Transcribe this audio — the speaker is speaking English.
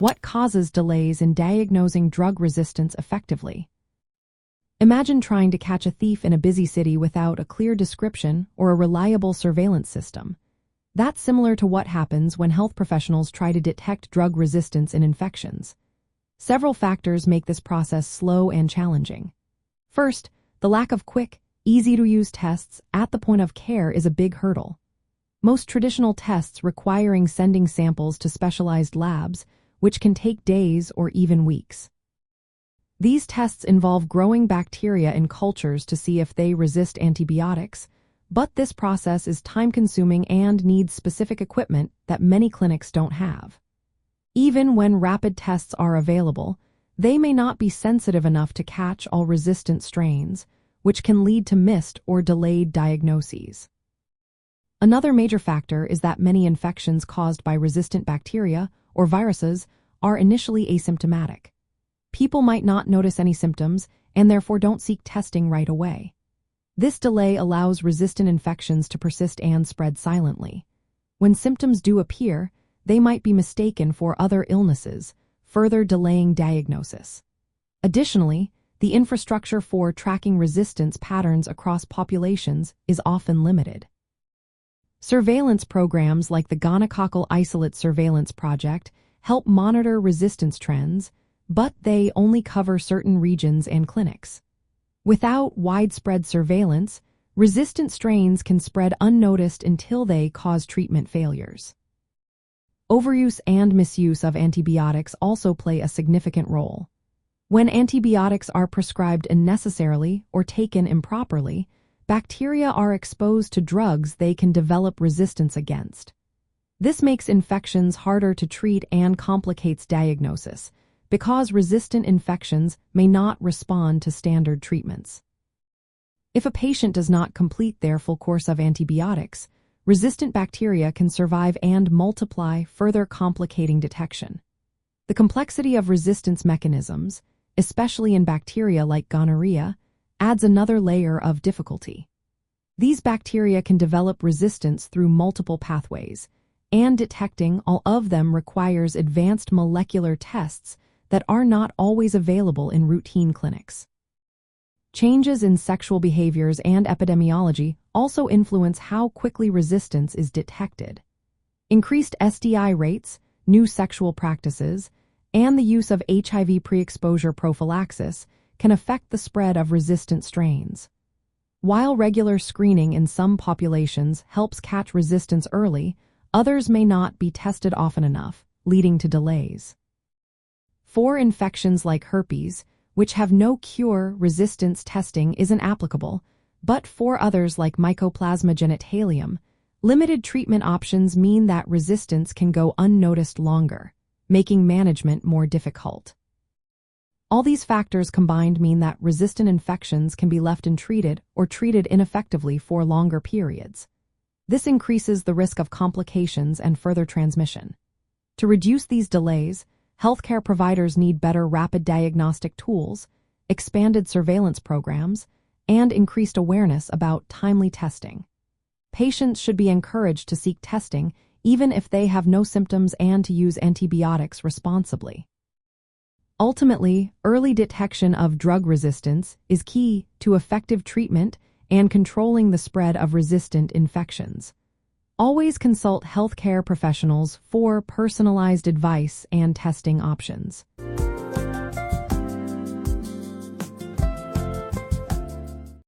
What causes delays in diagnosing drug resistance effectively? Imagine trying to catch a thief in a busy city without a clear description or a reliable surveillance system. That's similar to what happens when health professionals try to detect drug resistance in infections. Several factors make this process slow and challenging. First, the lack of quick, easy-to-use tests at the point of care is a big hurdle. Most traditional tests requiring sending samples to specialized labs, which can take days or even weeks. These tests involve growing bacteria in cultures to see if they resist antibiotics, but this process is time-consuming and needs specific equipment that many clinics don't have. Even when rapid tests are available, they may not be sensitive enough to catch all resistant strains, which can lead to missed or delayed diagnoses. Another major factor is that many infections caused by resistant bacteria or viruses are initially asymptomatic. People might not notice any symptoms and therefore don't seek testing right away. This delay allows resistant infections to persist and spread silently. When symptoms do appear, they might be mistaken for other illnesses, further delaying diagnosis. Additionally, the infrastructure for tracking resistance patterns across populations is often limited. Surveillance programs like the Gonococcal Isolate Surveillance Project help monitor resistance trends, but they only cover certain regions and clinics. Without widespread surveillance, resistant strains can spread unnoticed until they cause treatment failures. Overuse and misuse of antibiotics also play a significant role. When antibiotics are prescribed unnecessarily or taken improperly, bacteria are exposed to drugs they can develop resistance against. This makes infections harder to treat and complicates diagnosis, because resistant infections may not respond to standard treatments. If a patient does not complete their full course of antibiotics, resistant bacteria can survive and multiply, further complicating detection. The complexity of resistance mechanisms, especially in bacteria like gonorrhea, adds another layer of difficulty. These bacteria can develop resistance through multiple pathways, and detecting all of them requires advanced molecular tests that are not always available in routine clinics. Changes in sexual behaviors and epidemiology also influence how quickly resistance is detected. Increased STI rates, new sexual practices, and the use of HIV pre-exposure prophylaxis can affect the spread of resistant strains. While regular screening in some populations helps catch resistance early, others may not be tested often enough, leading to delays. For infections like herpes, which have no cure, resistance testing isn't applicable, but for others like Mycoplasma genitalium, limited treatment options mean that resistance can go unnoticed longer, making management more difficult. All these factors combined mean that resistant infections can be left untreated or treated ineffectively for longer periods. This increases the risk of complications and further transmission. To reduce these delays, healthcare providers need better rapid diagnostic tools, expanded surveillance programs, and increased awareness about timely testing. Patients should be encouraged to seek testing even if they have no symptoms and to use antibiotics responsibly. Ultimately, early detection of drug resistance is key to effective treatment and controlling the spread of resistant infections. Always consult healthcare professionals for personalized advice and testing options.